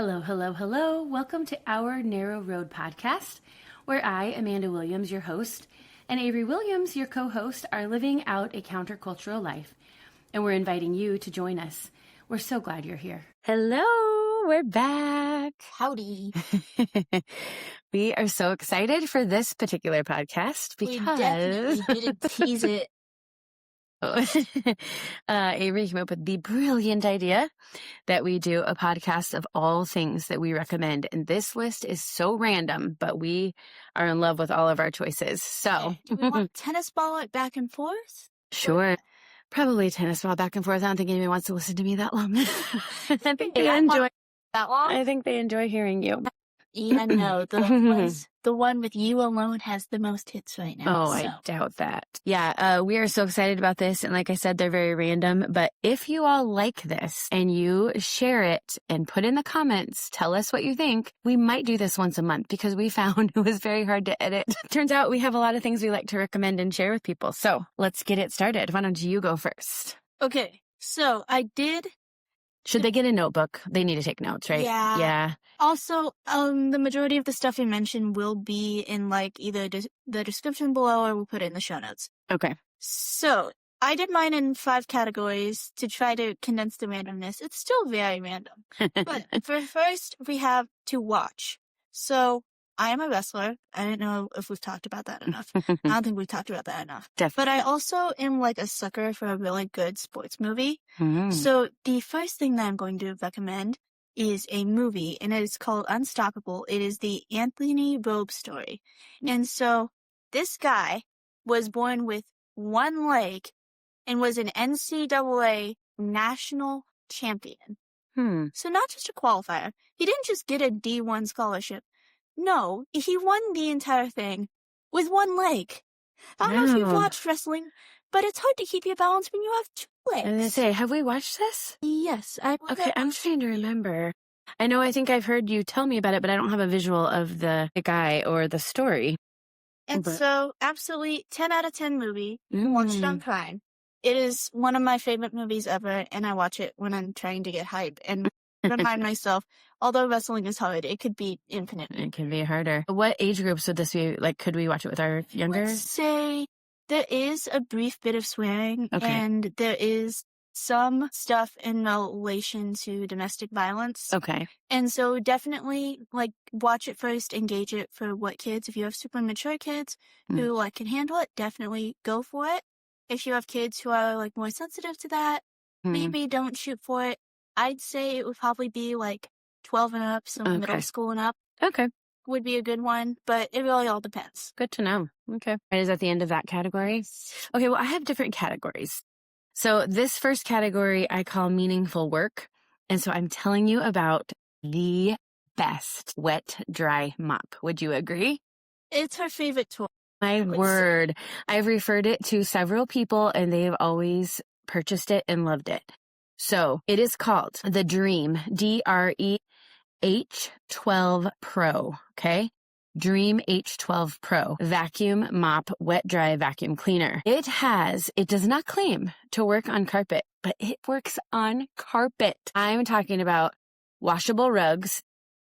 Hello, hello, hello. Welcome to Our Narrow Road podcast, where I, Amanda Williams, your host, and Avery Williams, your co-host, are living out a countercultural life, and we're inviting you to join us. We're so glad you're here. Hello, we're back. Howdy. We are so excited for this particular podcast because We definitely didn't tease it. Avery came up with the brilliant idea that we do a podcast of all things that we recommend. And this list is so random, but we are in love with all of our choices. So Do we want tennis ball like back and forth? sure. Probably tennis ball back and forth. I don't think anyone wants to listen to me that long. I think they Yeah, enjoy that long? I think they enjoy hearing you. Yeah, no, the one with you alone has the most hits right now. Oh, I doubt that. Yeah, we are so excited about this. And like I said, they're very random. But if you all like this and you share it and put in the comments, tell us what you think, we might do this once a month because we found it was very hard to edit. Turns out we have a lot of things we like to recommend and share with people. So let's get it started. Why don't you go first? Okay, so I did. Should they get a notebook? They need to take notes, right? Yeah. Yeah. Also, the majority of the stuff we mentioned will be in like either the description below or we'll put it in the show notes. Okay. So I did mine in 5 categories to try to condense the randomness. It's still very random. But for first, we have to watch. So I am a wrestler. I don't know if we've talked about that enough. I don't think we've talked about that enough. Definitely. But I also am like a sucker for a really good sports movie. Mm. So the first thing that I'm going to recommend is a movie, and it is called Unstoppable. It is the Anthony Robles story. And so this guy was born with one leg and was an NCAA national champion. So not just a qualifier. He didn't just get a D1 scholarship. No, he won the entire thing with one leg. I don't know if you've watched wrestling, but it's hard to keep your balance when you have 2 legs. I was gonna say, have we watched this? Yes. Okay, I'm trying to remember. I think I've heard you tell me about it, but I don't have a visual of the guy or the story. And so, absolutely, 10 out of 10 movie. Watch it on Prime. It is one of my favorite movies ever, and I watch it when I'm trying to get hype and remind myself, although wrestling is hard, it could be infinite. It can be harder. What age groups would this be? Like, could we watch it with our younger? Let's say there is a brief bit of swearing, Okay. and there is some stuff in relation to domestic violence. Okay. And so definitely, like, watch it first, engage it for what kids. If you have super mature kids who, like, can handle it, definitely go for it. If you have kids who are, like, more sensitive to that, maybe don't shoot for it. I'd say it would probably be, like, 12 and up, so middle school and up. Okay. Would be a good one, but it really all depends. Good to know. Okay. Is that the end of that category? Okay, well, I have different categories. So this first category I call meaningful work. And so I'm telling you about the best wet, dry mop. Would you agree? It's her favorite toy. My word. I've referred it to several people and they've always purchased it and loved it. So it is called the Dream, Dream H12 Pro. Okay. Dream H12 Pro vacuum mop wet dry vacuum cleaner. It does not claim to work on carpet, but it works on carpet. I'm talking about washable rugs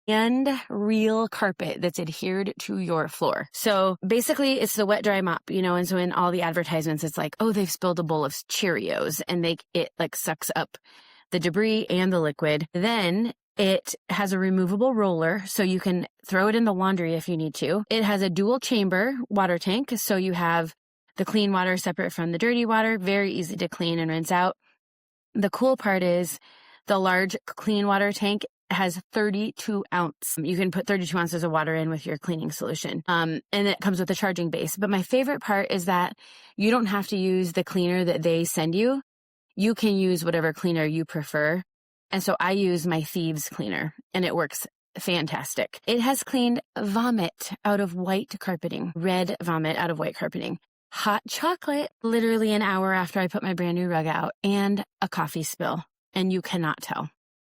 and real carpet that's adhered to your floor. So basically it's the wet dry mop, and so in all the advertisements, it's like, oh, they've spilled a bowl of Cheerios and it like sucks up the debris and the liquid. Then it has a removable roller, so you can throw it in the laundry if you need to. It has a dual chamber water tank, so you have the clean water separate from the dirty water, very easy to clean and rinse out. The cool part is the large clean water tank has 32 ounce. You can put 32 ounces of water in with your cleaning solution. And it comes with a charging base. But my favorite part is that you don't have to use the cleaner that they send you. You can use whatever cleaner you prefer. And so I use my Thieves cleaner and it works fantastic. It has cleaned vomit out of white carpeting, red vomit out of white carpeting, hot chocolate literally an hour after I put my brand new rug out, and a coffee spill. And you cannot tell.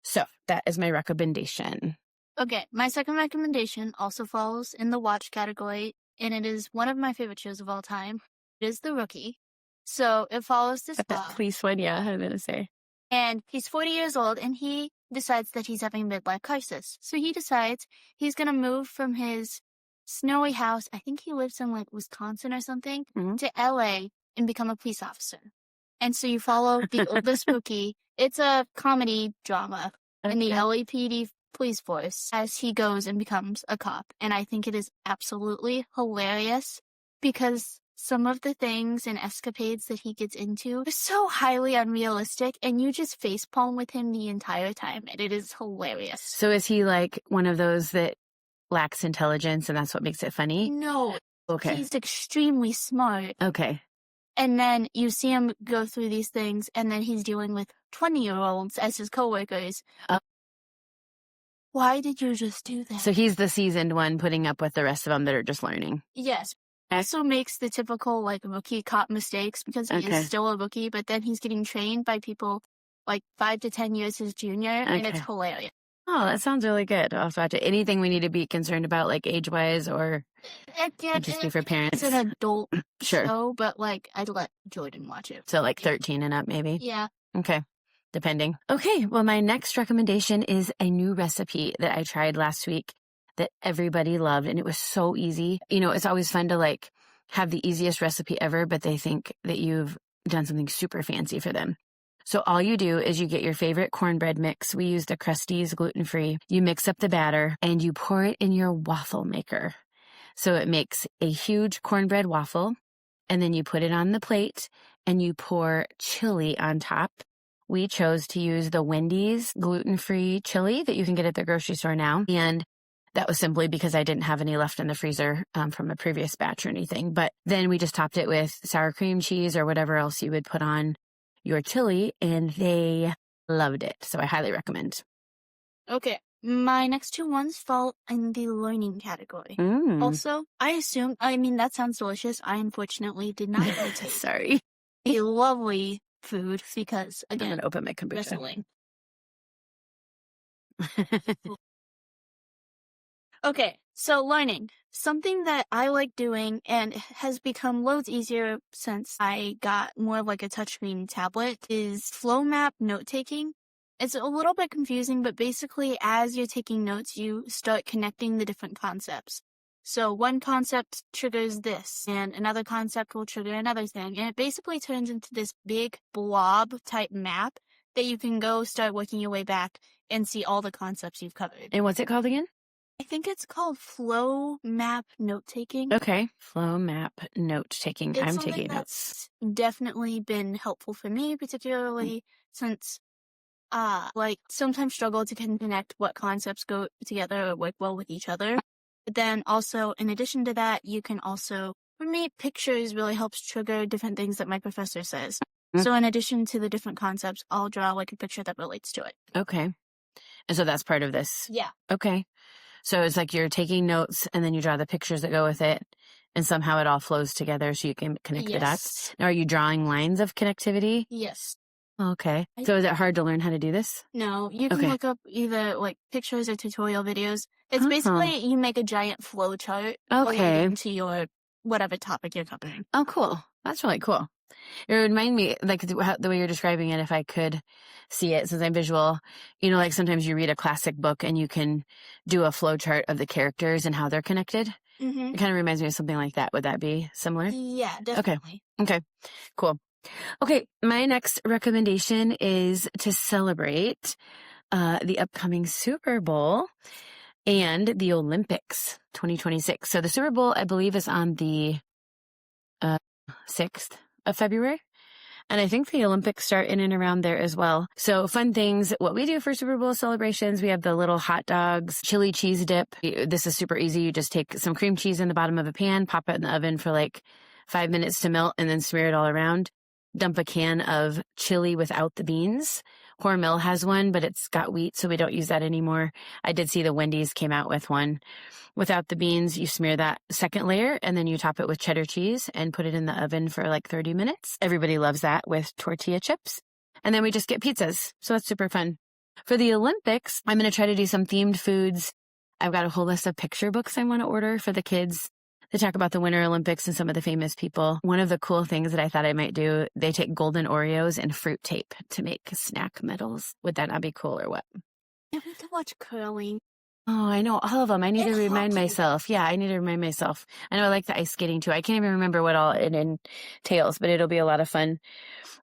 So that is my recommendation. Okay, my second recommendation also falls in the watch category, and it is one of my favorite shows of all time. It is The Rookie. So it follows this That guy. police one, yeah, I'm going to say. And he's 40 years old, and he decides that he's having a midlife crisis. So he decides he's going to move from his snowy house, I think he lives in like Wisconsin or something, to LA and become a police officer. And so you follow the spooky, it's a comedy drama in the LAPD police force as he goes and becomes a cop. And I think it is absolutely hilarious because some of the things and escapades that he gets into are so highly unrealistic, and you just facepalm with him the entire time, and it is hilarious. So is he like one of those that lacks intelligence and that's what makes it funny? No. Okay. He's extremely smart. Okay. And then you see him go through these things, and then he's dealing with 20-year-olds as his coworkers. Why did you just do that? So he's the seasoned one putting up with the rest of them that are just learning. Yes. Also makes the typical like rookie cop mistakes because he is still a rookie, but then he's getting trained by people like 5 to 10 years his junior, and it's hilarious. Oh, that sounds really good. I'll have to watch it. Anything we need to be concerned about, like age-wise, or just be for parents? It's an adult Sure. show, but like I'd let Jordan watch it. So like 13 and up, maybe? Yeah. Okay. Depending. Okay. Well, my next recommendation is a new recipe that I tried last week that everybody loved, and it was so easy. You know, it's always fun to like have the easiest recipe ever, but they think that you've done something super fancy for them. So all you do is you get your favorite cornbread mix. We use the Krusteaz gluten-free. You mix up the batter and you pour it in your waffle maker. So it makes a huge cornbread waffle, and then you put it on the plate and you pour chili on top. We chose to use the Wendy's gluten-free chili that you can get at the grocery store now. And that was simply because I didn't have any left in the freezer from a previous batch or anything. But then we just topped it with sour cream cheese or whatever else you would put on your chili, and they loved it. So I highly recommend. Okay. My next two ones fall in the learning category. Also, I mean, that sounds delicious. I unfortunately did not taste Sorry. a lovely food because, again, I'm going to open my kombucha. wrestling. Okay, so learning. Something that I like doing and has become loads easier since I got more of like a touchscreen tablet is flow map note-taking. It's a little bit confusing, but basically as you're taking notes, you start connecting the different concepts. So one concept triggers this, and another concept will trigger another thing, and it basically turns into this big blob-type map that you can go start working your way back and see all the concepts you've covered. And what's it called again? I think it's called flow map note-taking. Okay. Flow map note-taking. It's I'm something taking notes. that's definitely been helpful for me, particularly since like sometimes struggle to connect what concepts go together or work well with each other. But then also, in addition to that, you can also, for me, pictures really helps trigger different things that my professor says. So in addition to the different concepts, I'll draw like a picture that relates to it. Okay. And so that's part of this. Yeah. Okay. So it's like you're taking notes and then you draw the pictures that go with it, and somehow it all flows together so you can connect the dots. Now, are you drawing lines of connectivity? Yes. Okay. So is it hard to learn how to do this? No, you can look up either like pictures or tutorial videos. It's basically you make a giant flow chart relating to your whatever topic you're covering. Oh, cool. That's really cool. It would remind me, like the way you're describing it, if I could see it, since I'm visual, you know, like sometimes you read a classic book and you can do a flow chart of the characters and how they're connected. Mm-hmm. It kind of reminds me of something like that. Would that be similar? Yeah, definitely. Okay. Cool. Okay. My next recommendation is to celebrate the upcoming Super Bowl and the Olympics 2026. So the Super Bowl, I believe, is on the 6th of February. And I think the Olympics start in and around there as well. So fun things. What we do for Super Bowl celebrations, we have the little hot dogs, chili cheese dip. This is super easy. You just take some cream cheese in the bottom of a pan, pop it in the oven for like 5 minutes to melt, and then smear it all around. Dump a can of chili without the beans. Hormel has one, but it's got wheat, so we don't use that anymore. I did see the Wendy's came out with one without the beans. You smear that second layer, and then you top it with cheddar cheese and put it in the oven for like 30 minutes. Everybody loves that with tortilla chips. And then we just get pizzas. So that's super fun. For the Olympics, I'm going to try to do some themed foods. I've got a whole list of picture books I want to order for the kids. They talk about the Winter Olympics and some of the famous people. One of the cool things that I thought I might do, they take golden Oreos and fruit tape to make snack medals. Would that not be cool or what? And we can watch curling. Oh, I know all of them. I need to And remind hockey. myself. Yeah, I need to remind myself. I know I like the ice skating too. I can't even remember what all it entails, but it'll be a lot of fun.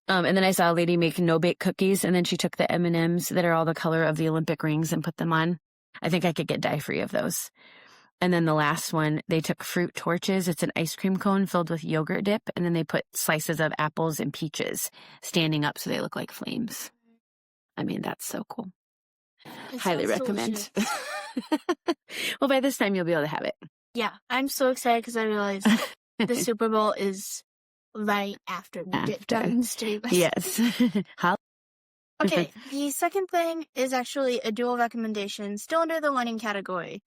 And then I saw a lady make no-bake cookies, and then she took the M&Ms that are all the color of the Olympic rings and put them on. I think I could get dye-free of those. And then the last one, they took fruit torches. It's an ice cream cone filled with yogurt dip, and then they put slices of apples and peaches standing up so they look like flames. I mean, that's so cool. Highly recommend. Well, by this time, you'll be able to have it. Yeah, I'm so excited because I realized the Super Bowl is right after we get done staying. Yes. Okay, the second thing is actually a dual recommendation, still under the learning category.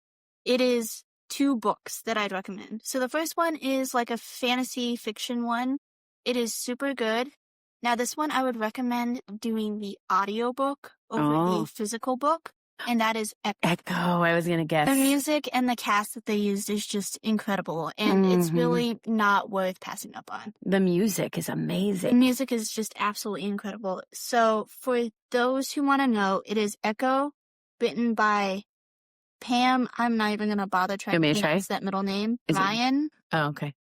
It is 2 books that I'd recommend. So the first one is like a fantasy fiction one. It is super good. Now, this one I would recommend doing the audiobook over the physical book, and that is Echo. Echo, I was going to guess. The music and the cast that they used is just incredible, and it's really not worth passing up on. The music is amazing. The music is just absolutely incredible. So for those who want to know, it is Echo, written by Pam. I'm not even going to bother trying to pronounce that middle name. Ryan. Oh, okay.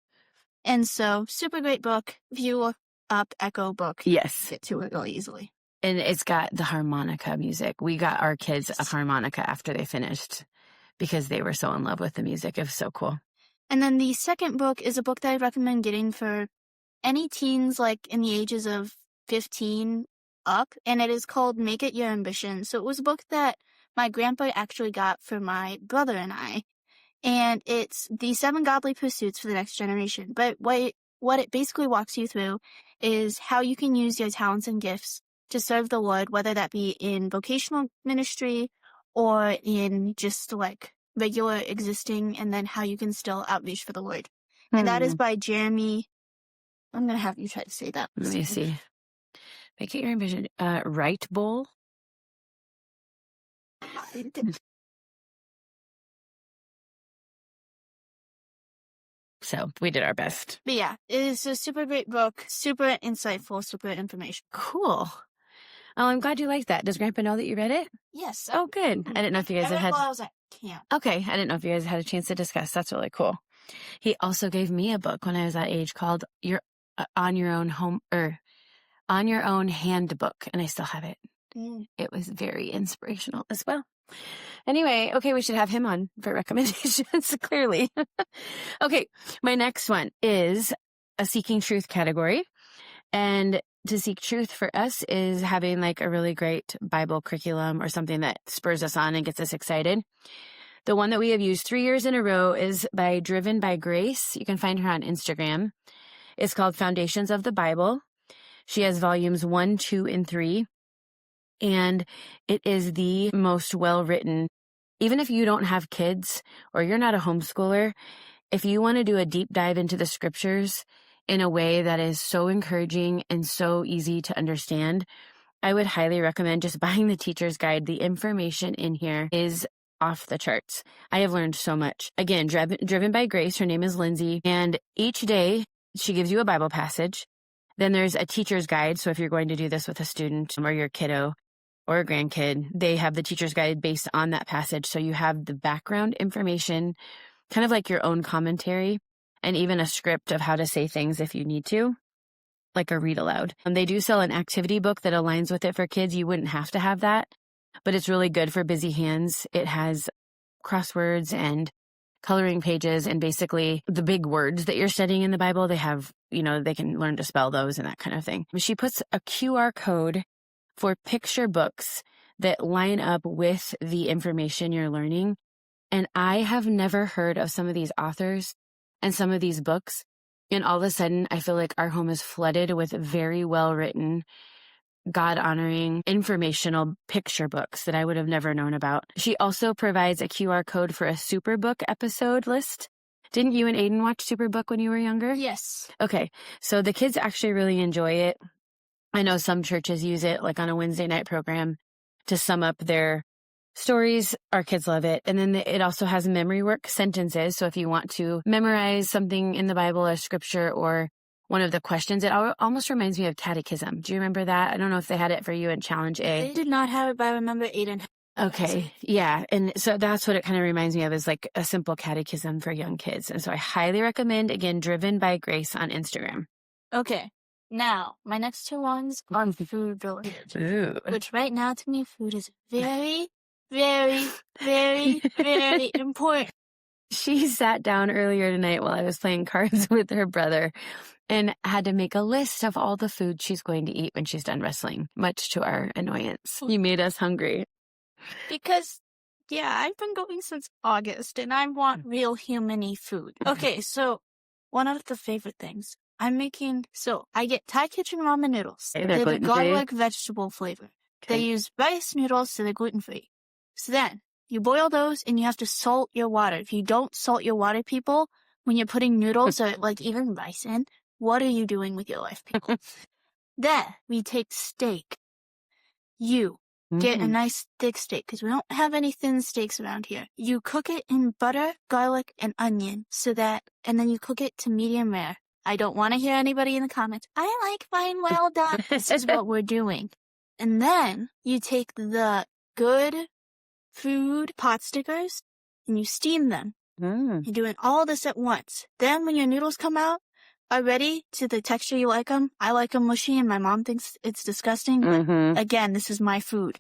And so, super great book. If you look up Echo book, yes, get to it really easily. And it's got the harmonica music. We got our kids a harmonica after they finished because they were so in love with the music. It was so cool. And then the second book is a book that I recommend getting for any teens like in the ages of 15 up, and it is called Make It Your Ambition. So it was a book that my grandpa actually got for my brother and I, and it's the 7 godly pursuits for the next generation. But what it basically walks you through is how you can use your talents and gifts to serve the Lord, whether that be in vocational ministry or in just like regular existing, and then how you can still outreach for the Lord. And that is by Jeremy. I'm going to have you try to say that. Let me see. Make It Your Ambition. Right Bowl. So we did our best. But yeah, it is a super great book, super insightful, super information. Cool. Oh, I'm glad you liked that. Does Grandpa know that you read it? Yes. Oh, good. I didn't know if you guys had. While I was at camp. Okay, I didn't know if you guys had a chance to discuss. That's really cool. He also gave me a book when I was that age called On Your Own Handbook, and I still have it. It was very inspirational as well. Anyway, okay, we should have him on for recommendations, clearly. Okay, my next one is a Seeking Truth category. And to seek truth for us is having like a really great Bible curriculum or something that spurs us on and gets us excited. The one that we have used 3 years in a row is by Driven by Grace. You can find her on Instagram. It's called Foundations of the Bible. She has volumes 1, 2, and 3. And it is the most well-written. Even if you don't have kids or you're not a homeschooler, if you want to do a deep dive into the scriptures in a way that is so encouraging and so easy to understand, I would highly recommend just buying the teacher's guide. The information in here is off the charts. I have learned so much. Again, Driven by Grace, her name is Lindsay, and each day she gives you a Bible passage. Then there's a teacher's guide. So if you're going to do this with a student or your kiddo or a grandkid, they have the teacher's guide based on that passage. So you have the background information, kind of like your own commentary, and even a script of how to say things if you need to, like a read aloud. And they do sell an activity book that aligns with it for kids. You wouldn't have to have that, but it's really good for busy hands. It has crosswords and coloring pages, and basically the big words that you're studying in the Bible, they have, they can learn to spell those and that kind of thing. She puts a QR code for picture books that line up with the information you're learning. And I have never heard of some of these authors and some of these books. And all of a sudden, I feel like our home is flooded with very well-written, God-honoring, informational picture books that I would have never known about. She also provides a QR code for a Superbook episode list. Didn't you and Aiden watch Superbook when you were younger? Yes. Okay, so the kids actually really enjoy it. I know some churches use it, like on a Wednesday night program, to sum up their stories. Our kids love it. And then it also has memory work sentences. So if you want to memorize something in the Bible or scripture or one of the questions, it almost reminds me of catechism. Do you remember that? I don't know if they had it for you in Challenge A. They did not have it, but I remember Aiden. Okay. Yeah. And so that's what it kind of reminds me of, is like a simple catechism for young kids. And so I highly recommend, again, Driven by Grace on Instagram. Okay. Now, my next two ones are food related. Ooh. Which right now, to me, food is very, very, very, very important. She sat down earlier tonight while I was playing cards with her brother and had to make a list of all the food she's going to eat when she's done wrestling, much to our annoyance. You made us hungry. Because, yeah, I've been going since August, and I want real human-y food. Okay, so one of the favorite things I'm making, I get Thai kitchen ramen noodles. Okay, They're the gluten-free. garlic vegetable flavor. Okay. They use rice noodles, so they're gluten-free. So then, you boil those, and you have to salt your water. If you don't salt your water, people, when you're putting noodles or, like, even rice in, what are you doing with your life, people? Then, we take steak. You get a nice thick steak, because we don't have any thin steaks around here. You cook it in butter, garlic, and onion, and then you cook it to medium rare. I don't want to hear anybody in the comments, I like mine well done. This is what we're doing. And then you take the good food pot stickers and you steam them. You're doing all this at once. Then when your noodles come out, are ready to the texture you like them. I like them mushy, and my mom thinks it's disgusting. But again, this is my food.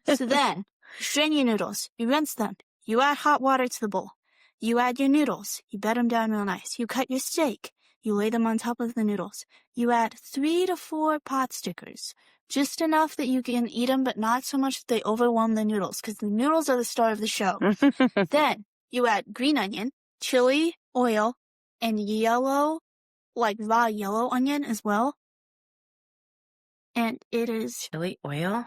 So then, strain your noodles. You rinse them. You add hot water to the bowl. You add your noodles. You bed them down real nice. You cut your steak. You lay them on top of the noodles. You add 3 to 4 pot stickers. Just enough that you can eat them, but not so much that they overwhelm the noodles, because the noodles are the star of the show. Then, you add green onion, chili, oil, and yellow, like raw yellow onion as well. And it is... Chili oil?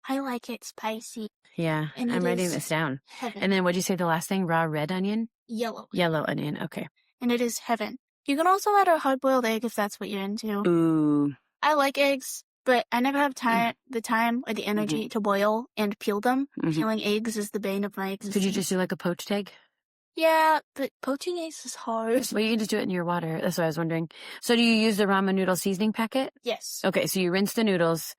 I like it spicy. Yeah, And I'm it writing is this down. heaven. And then what'd you say the last thing? Raw red onion? Yellow. Yellow onion. Okay. And it is heaven. You can also add a hard-boiled egg if that's what you're into. Ooh. I like eggs, but I never have the time or the energy to boil and peel them. Peeling eggs is the bane of my existence. Could you just do like a poached egg? Yeah, but poaching eggs is hard. Well, you can just do it in your water. That's what I was wondering. So do you use the ramen noodle seasoning packet? Yes. Okay, so you rinse the noodles,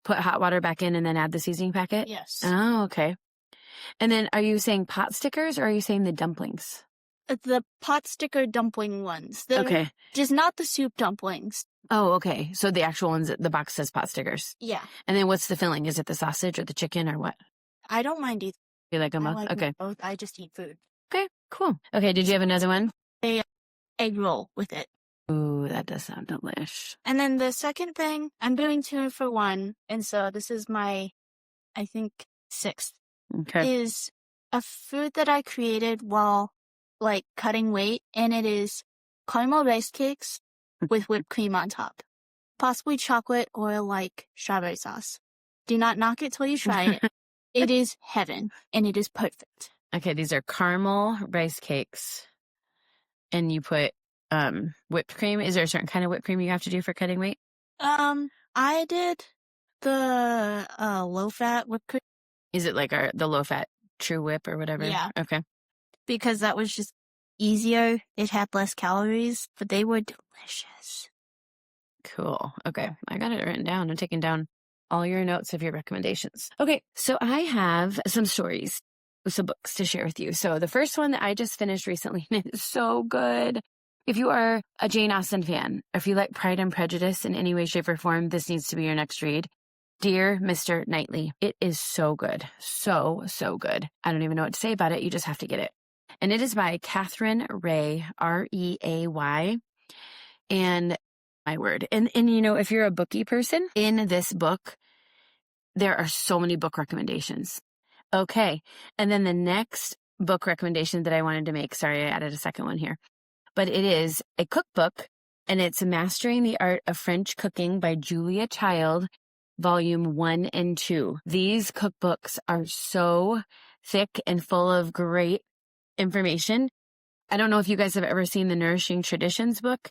put hot water back in, and then add the seasoning packet? Yes. Oh, okay. And then are you saying pot stickers, or are you saying the dumplings? The pot sticker dumpling ones. Okay. Just not the soup dumplings. Oh, okay. So the actual ones, the box says pot stickers. Yeah. And then what's the filling? Is it the sausage or the chicken or what? I don't mind either. You like them both? like Okay. both. I just eat food. Okay, cool. Okay, did you have another one? Egg roll with it. Ooh, that does sound delish. And then the second thing, I'm doing 2 for 1. And so this is my, I think, 6th. Okay. Is a food that I created while, like, cutting weight. And it is caramel rice cakes with whipped cream on top. Possibly chocolate or, like, strawberry sauce. Do not knock it till you try it. It is heaven. And it is perfect. Okay, these are caramel rice cakes. And you put whipped cream. Is there a certain kind of whipped cream you have to do for cutting weight? I did the low-fat whipped cream. Is it like the low-fat True Whip or whatever? Yeah. Okay. Because that was just easier. It had less calories, but they were delicious. Cool. Okay, I got it written down. I'm taking down all your notes of your recommendations. Okay, so I have some stories, some books to share with you. So the first one that I just finished recently, and it is so good. If you are a Jane Austen fan, or if you like Pride and Prejudice in any way, shape, or form, this needs to be your next read. Dear Mr. Knightley. It is so good. So, so good. I don't even know what to say about it. You just have to get it. And it is by Catherine Ray, Reay. And my word. And you know, if you're a bookie person, in this book, there are so many book recommendations. Okay. And then the next book recommendation that I wanted to make, sorry, I added a second one here, but it is a cookbook, and it's Mastering the Art of French Cooking by Julia Child, Volume 1 and 2. These cookbooks are so thick and full of great information. I don't know if you guys have ever seen the Nourishing Traditions book,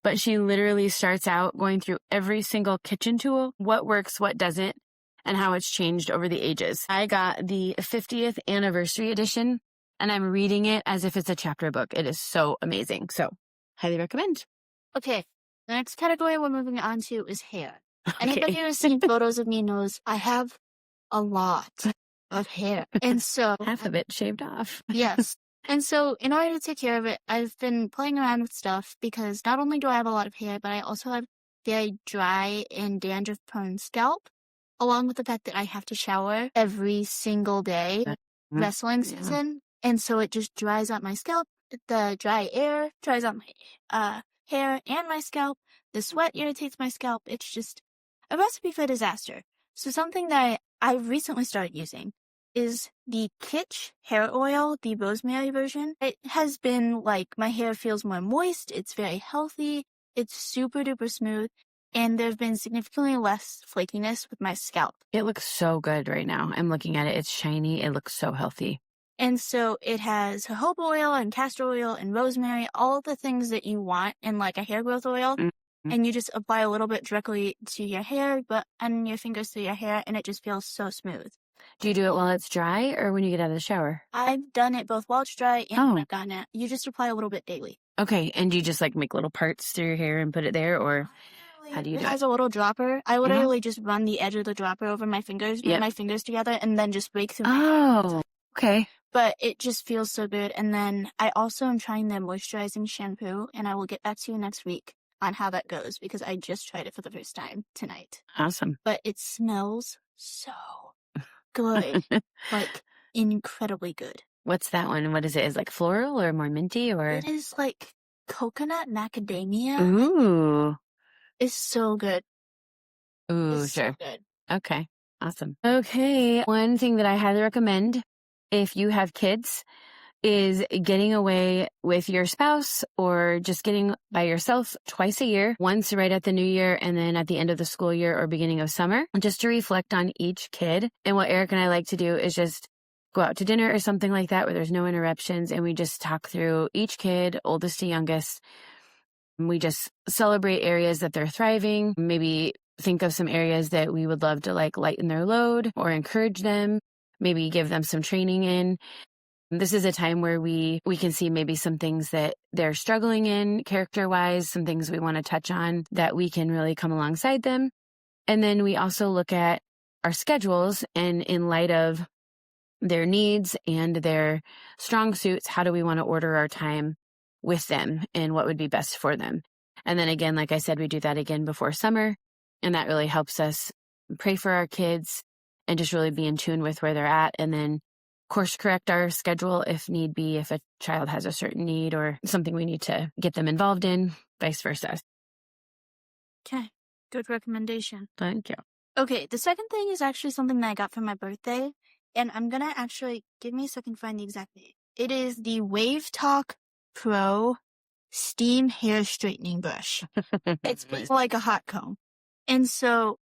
but she literally starts out going through every single kitchen tool, what works, what doesn't, and how it's changed over the ages. I got the 50th anniversary edition, and I'm reading it as if it's a chapter book. It is so amazing. So, highly recommend. Okay, the next category we're moving on to is hair. Anybody who's seen photos of me knows I have a lot of hair. And so Half of it shaved off. yes. And so in order to take care of it, I've been playing around with stuff because not only do I have a lot of hair, but I also have very dry and dandruff-prone scalp, along with the fact that I have to shower every single day wrestling season. And so it just dries out my scalp. The dry air dries out my hair and my scalp. The sweat irritates my scalp. It's just a recipe for disaster. So something that I recently started using is the Kitsch hair oil, the rosemary version. It has been like my hair feels more moist. It's very healthy. It's super duper smooth. And there's been significantly less flakiness with my scalp. It looks so good right now. I'm looking at it. It's shiny. It looks so healthy. And so it has jojoba oil and castor oil and rosemary, all of the things that you want in like a hair growth oil. Mm-hmm. And you just apply a little bit directly to your hair, but on your fingers through your hair, and it just feels so smooth. Do you do it while it's dry or when you get out of the shower? I've done it both while it's dry and when I've gotten it. You just apply a little bit daily. Okay. And do you just like make little parts through your hair and put it there, or how do you do it? It has a little dropper. I literally just run the edge of the dropper over my fingers, put my fingers together, and then just rake through my hair. Okay. But it just feels so good. And then I also am trying the moisturizing shampoo, and I will get back to you next week on how that goes because I just tried it for the first time tonight. Awesome. But it smells so good. Like incredibly good. What's that one? What is it? Is it like floral or more minty or? It is like coconut macadamia. Ooh. It's so good. Ooh, it's sure. So good. Okay. Awesome. Okay. One thing that I highly recommend if you have kids is getting away with your spouse or just getting by yourself twice a year, once right at the new year and then at the end of the school year or beginning of summer, just to reflect on each kid. And what Eric and I like to do is just go out to dinner or something like that where there's no interruptions and we just talk through each kid, oldest to youngest. We just celebrate areas that they're thriving, maybe think of some areas that we would love to like lighten their load or encourage them, maybe give them some training in. This is a time where we can see maybe some things that they're struggling in character-wise, some things we want to touch on that we can really come alongside them. And then we also look at our schedules and in light of their needs and their strong suits, how do we want to order our time with them and what would be best for them? And then again, like I said, we do that again before summer, and that really helps us pray for our kids and just really be in tune with where they're at, and then course correct our schedule if need be, if a child has a certain need or something we need to get them involved in, vice versa. Okay, good recommendation. Thank you. Okay, the second thing is actually something that I got for my birthday, and I'm gonna actually, give me a second to find the exact name. It is the Wave Talk Pro Steam Hair Straightening Brush. It's like a hot comb. And so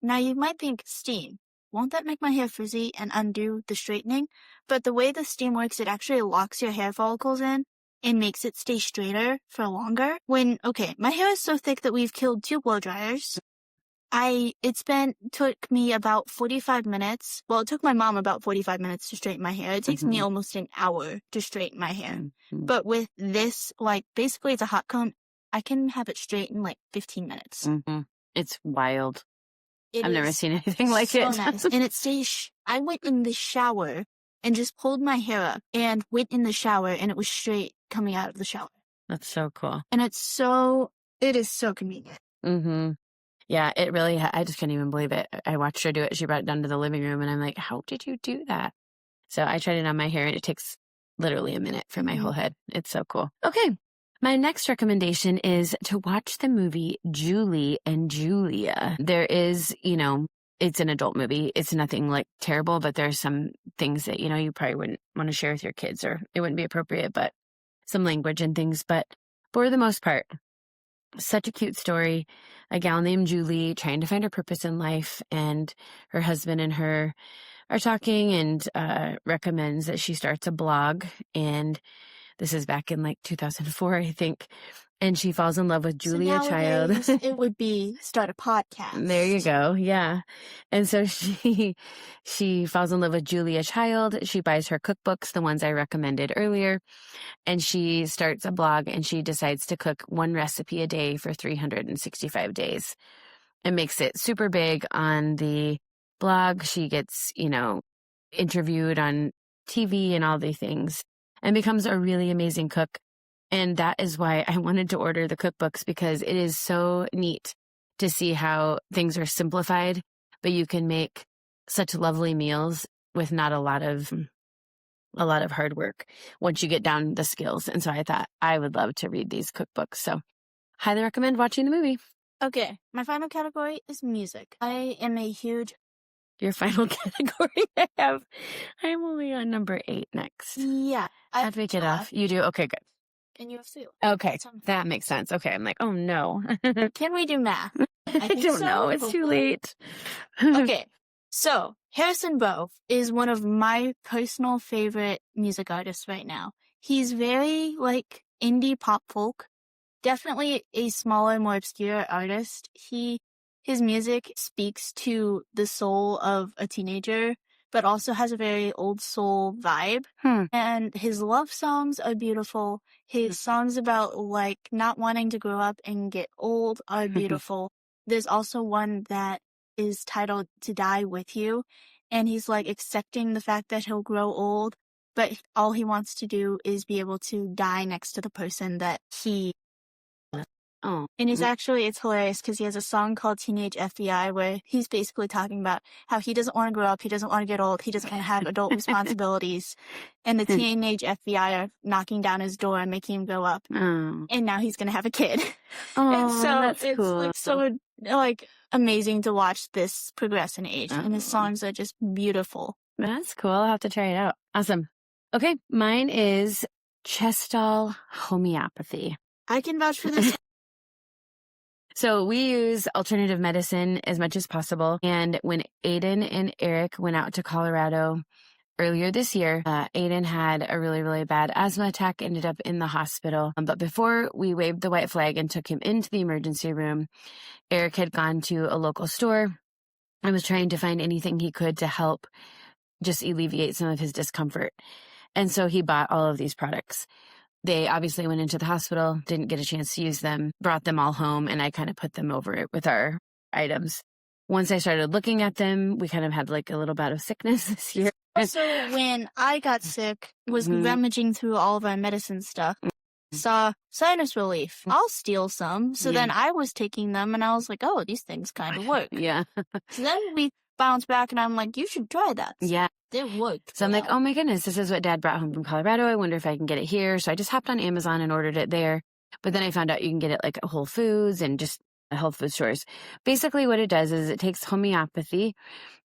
now you might think, steam, won't that make my hair frizzy and undo the straightening? But the way the steam works, it actually locks your hair follicles in and makes it stay straighter for longer. My hair is so thick that we've killed 2 blow dryers. Took me about 45 minutes. Well, it took my mom about 45 minutes to straighten my hair. It takes me almost an hour to straighten my hair. Mm-hmm. But with this, basically it's a hot comb. I can have it straight in 15 minutes. Mm-hmm. It's wild. I've never seen anything like it. So nice. And it stays, I went in the shower and just pulled my hair up and went in the shower and it was straight coming out of the shower. That's so cool. And it is so convenient. Mm-hmm. Yeah, it really, I just couldn't even believe it. I watched her do it. She brought it down to the living room and I'm like, how did you do that? So I tried it on my hair and it takes literally a minute for my whole head. It's so cool. Okay. My next recommendation is to watch the movie Julie and Julia. There is, it's an adult movie. It's nothing terrible, but there's some things that, you probably wouldn't want to share with your kids or it wouldn't be appropriate, but some language and things. But for the most part, such a cute story. A gal named Julie trying to find her purpose in life, and her husband and her are talking and recommends that she starts a blog. And this is back in 2004, I think. And she falls in love with Julia Child. It would be start a podcast. There you go. Yeah. And so she falls in love with Julia Child. She buys her cookbooks, the ones I recommended earlier. And she starts a blog and she decides to cook one recipe a day for 365 days. It makes it super big on the blog. She gets, interviewed on TV and all the things, and becomes a really amazing cook. And that is why I wanted to order the cookbooks, because it is so neat to see how things are simplified, but you can make such lovely meals with not a lot of hard work once you get down the skills. And so I thought I would love to read these cookbooks. So highly recommend watching the movie. Okay, my final category is music. I am a huge... Your final category I'm only on number 8 next. Yeah. How do we get off? You do? Okay, good. And you have 2. Okay, that makes sense. Okay, I'm like, oh no. Can we do math? I don't know. It's too late. Okay, so Harrison Bowe is one of my personal favorite music artists right now. He's very, like, indie pop folk. Definitely a smaller, more obscure artist. His music speaks to the soul of a teenager, but also has a very old soul vibe. And his love songs are beautiful. His songs about, like, not wanting to grow up and get old are beautiful. There's also one that is titled To Die With You, and he's, like, accepting the fact that he'll grow old, but all he wants to do is be able to die next to the person that he... Oh. And it's hilarious because he has a song called Teenage FBI where he's basically talking about how he doesn't want to grow up, he doesn't want to get old, he doesn't want to have adult responsibilities. And the teenage FBI are knocking down his door and making him grow up. Oh. And now he's going to have a kid. Oh, And so that's it's cool. like so like amazing to watch this progress in age. And his songs are just beautiful. That's cool. I'll have to try it out. Awesome. Okay, mine is Chestall homeopathy. I can vouch for this. So we use alternative medicine as much as possible. And when Aiden and Eric went out to Colorado earlier this year, Aiden had a really, really bad asthma attack, ended up in the hospital. But before we waved the white flag and took him into the emergency room, Eric had gone to a local store and was trying to find anything he could to help just alleviate some of his discomfort. And so he bought all of these products. They obviously went into the hospital, didn't get a chance to use them, brought them all home, and I kind of put them over it with our items. Once I started looking at them, we kind of had like a little bout of sickness this year. Also, when I got sick, was rummaging through all of our medicine stuff, saw sinus relief. I'll steal some. So then I was taking them, and I was like, oh, these things kind of work. Yeah. So then we bounced back, and I'm like, you should try that. Yeah. They work. So I'm like, oh my goodness, this is what Dad brought home from Colorado. I wonder if I can get it here. So I just hopped on Amazon and ordered it there. But then I found out you can get it like at Whole Foods and just health food stores. Basically what it does is it takes homeopathy.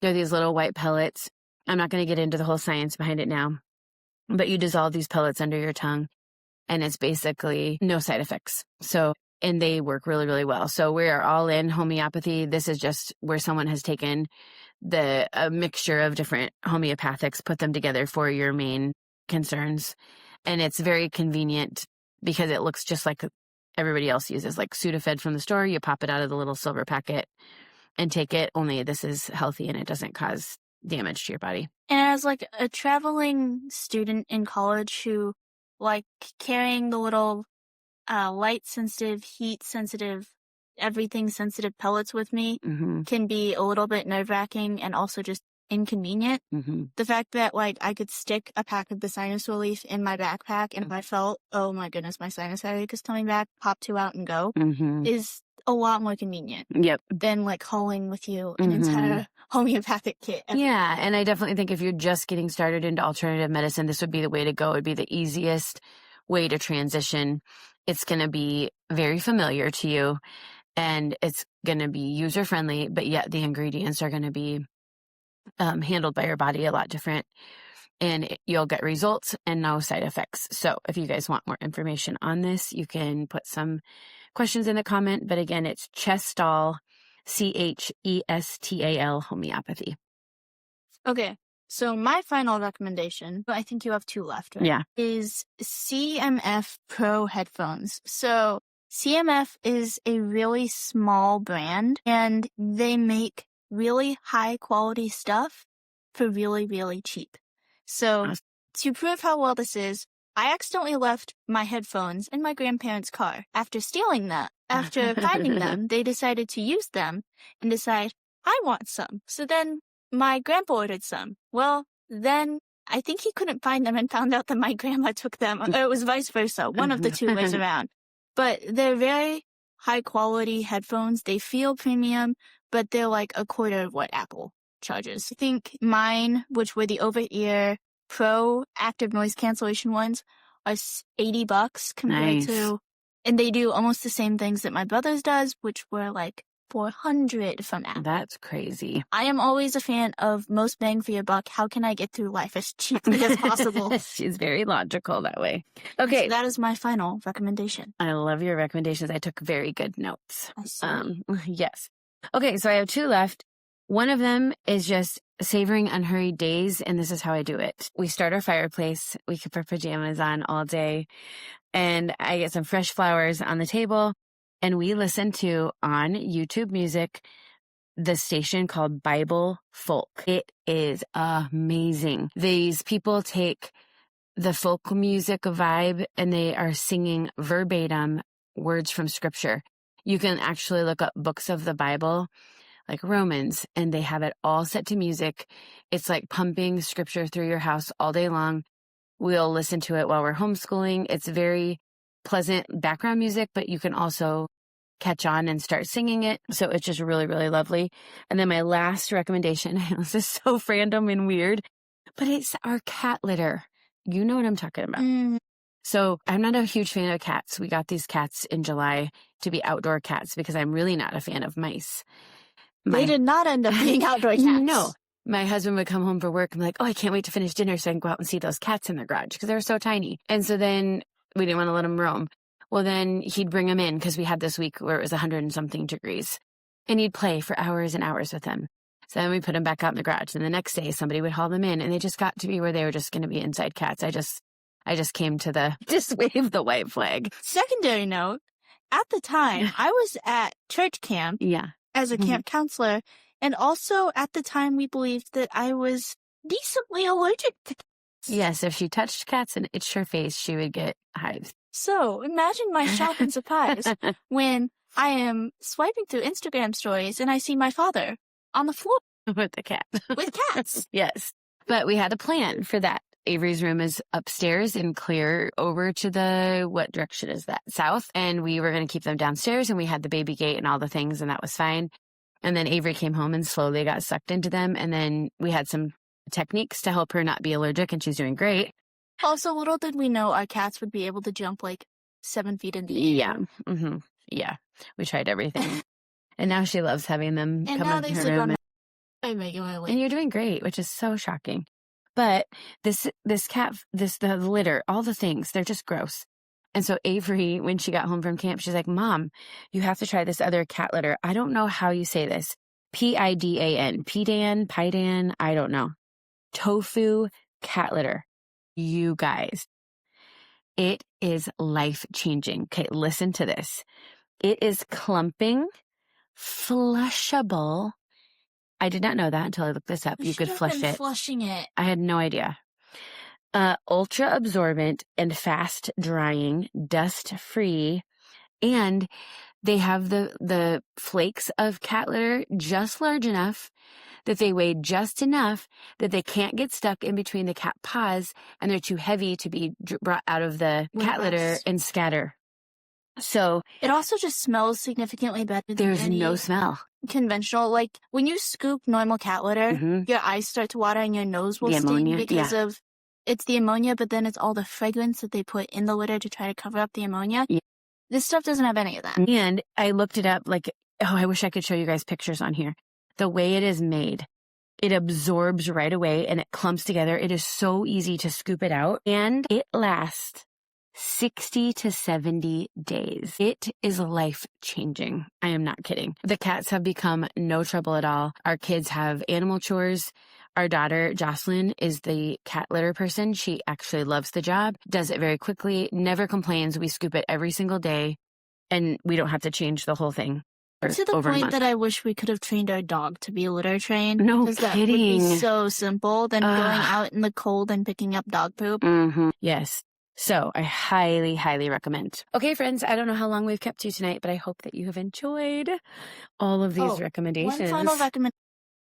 They're these little white pellets. I'm not going to get into the whole science behind it now, but you dissolve these pellets under your tongue and it's basically no side effects. So, and they work really, really well. So we are all in homeopathy. This is just where someone has taken a mixture of different homeopathics, put them together for your main concerns. And it's very convenient because it looks just like everybody else uses, like Sudafed from the store. You pop it out of the little silver packet and take it. Only this is healthy and it doesn't cause damage to your body. And as like a traveling student in college who like carrying the little light sensitive, heat sensitive, everything sensitive pellets with me can be a little bit nerve-wracking and also just inconvenient. The fact that like I could stick a pack of the sinus relief in my backpack and if I felt, oh my goodness, my sinus headache is coming back, pop 2 out and go is a lot more convenient than like hauling with you an entire homeopathic kit. Yeah, and I definitely think if you're just getting started into alternative medicine, this would be the way to go. It would be the easiest way to transition. It's going to be very familiar to you and it's going to be user-friendly, but yet the ingredients are going to be handled by your body a lot different. And you'll get results and no side effects. So if you guys want more information on this, you can put some questions in the comment. But again, it's Chestall, Chestal homeopathy. Okay. So my final recommendation, I think you have 2 left, right? Yeah. Is CMF Pro headphones. So CMF is a really small brand and they make really high quality stuff for really, really cheap. So to prove how well this is, I accidentally left my headphones in my grandparents' car. After stealing that, after finding them, they decided to use them and decide, I want some. So then my grandpa ordered some. Well, then I think he couldn't find them and found out that my grandma took them. Or it was vice versa. One of the two ways around. But they're very high quality headphones. They feel premium, but they're like a quarter of what Apple charges. I think mine, which were the over-ear Pro active noise cancellation ones, are $80 compared to, and they do almost the same things that my brother's does, which were like $400 from Apple. That's crazy. I am always a fan of most bang for your buck. How can I get through life as cheaply as possible? She's very logical that way. Okay. So that is my final recommendation. I love your recommendations. I took very good notes. I see. Yes. Okay, so I have 2 left. One of them is just savoring unhurried days, and this is how I do it. We start our fireplace. We keep our pajamas on all day, and I get some fresh flowers on the table, and we listen to, on YouTube Music, the station called Bible Folk. It is amazing. These people take the folk music vibe, and they are singing verbatim words from Scripture. You can actually look up books of the Bible, like Romans, and they have it all set to music. It's like pumping Scripture through your house all day long. We'll listen to it while we're homeschooling. It's very pleasant background music, but you can also catch on and start singing it. So it's just really, really lovely. And then my last recommendation, this is so random and weird, but it's our cat litter. You know what I'm talking about. So I'm not a huge fan of cats. We got these cats in July to be outdoor cats because I'm really not a fan of mice. They did not end up being outdoor cats. No. My husband would come home from work and be like, oh, I can't wait to finish dinner so I can go out and see those cats in their garage because they were so tiny. And so then we didn't want to let them roam. Well, then he'd bring them in because we had this week where it was 100 and something degrees. And he'd play for hours and hours with them. So then we put them back out in the garage. And the next day somebody would haul them in, and they just got to be where they were just going to be inside cats. I just came to just wave the white flag. Secondary note, at the time, I was at church camp. Yeah. As a camp counselor, and also at the time we believed that I was decently allergic to cats. Yes, if she touched cats and itched her face, she would get hives. So imagine my shock and surprise when I am swiping through Instagram stories and I see my father on the floor with the cat. with cats. Yes, but we had a plan for that. Avery's room is upstairs and clear over to what direction is that? South. And we were going to keep them downstairs, and we had the baby gate and all the things, and that was fine. And then Avery came home and slowly got sucked into them. And then we had some techniques to help her not be allergic, and she's doing great. Also, little did we know our cats would be able to jump like 7 feet in the air. Yeah. Yeah. We tried everything. And now she loves having them and come now in they her sleep room. on my regularly. And you're doing great, which is so shocking. But this cat, the litter, all the things, they're just gross. And so Avery, when she got home from camp, she's like, Mom, you have to try this other cat litter. I don't know how you say this. Pidan, Pidan, I don't know. Tofu cat litter. You guys, it is life-changing. Okay, listen to this. It is clumping, flushable. I did not know that until I looked this up. You could flush it. Flushing it. I had no idea. Ultra absorbent and fast drying, dust free, and they have the flakes of cat litter just large enough that they weigh just enough that they can't get stuck in between the cat paws, and they're too heavy to be brought out of the cat litter and scatter. So it also just smells significantly better than there's no smell. Conventional, like when you scoop normal cat litter, your eyes start to water and your nose will sting because of it's the ammonia, but then it's all the fragrance that they put in the litter to try to cover up the ammonia. Yeah. This stuff doesn't have any of that. And I looked it up, like, I wish I could show you guys pictures on here. The way it is made, it absorbs right away and it clumps together. It is so easy to scoop it out, and it lasts 60 to 70 days. It is life-changing. I am not kidding. The cats have become no trouble at all. Our kids have animal chores. Our daughter, Jocelyn, is the cat litter person. She actually loves the job, does it very quickly, never complains. We scoop it every single day, and we don't have to change the whole thing. To the point that I wish we could have trained our dog to be litter trained. No kidding. That would be so simple than going out in the cold and picking up dog poop. Yes. So I highly, highly recommend. Okay, friends, I don't know how long we've kept you tonight, but I hope that you have enjoyed all of these recommendations. One final recommendation.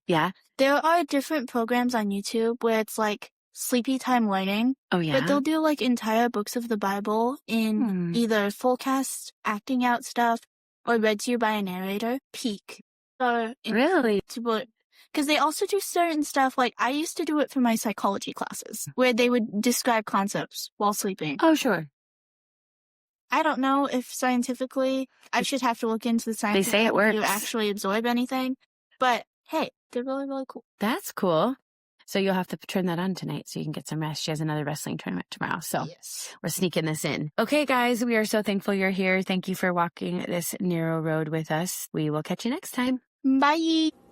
Yeah. There are different programs on YouTube where it's like sleepy time learning, Oh, but yeah. they'll do like entire books of the Bible in either full cast acting out stuff or read to you by a narrator. Peak. So Really? because they also do certain stuff, like I used to do it for my psychology classes, where they would describe concepts while sleeping. Oh, sure. I don't know if scientifically, I should have to look into the science. They say it works. You actually absorb anything, but hey, they're really, really cool. That's cool. So you'll have to turn that on tonight so you can get some rest. She has another wrestling tournament tomorrow. So yes, we're sneaking this in. Okay, guys, we are so thankful you're here. Thank you for walking this narrow road with us. We will catch you next time. bye.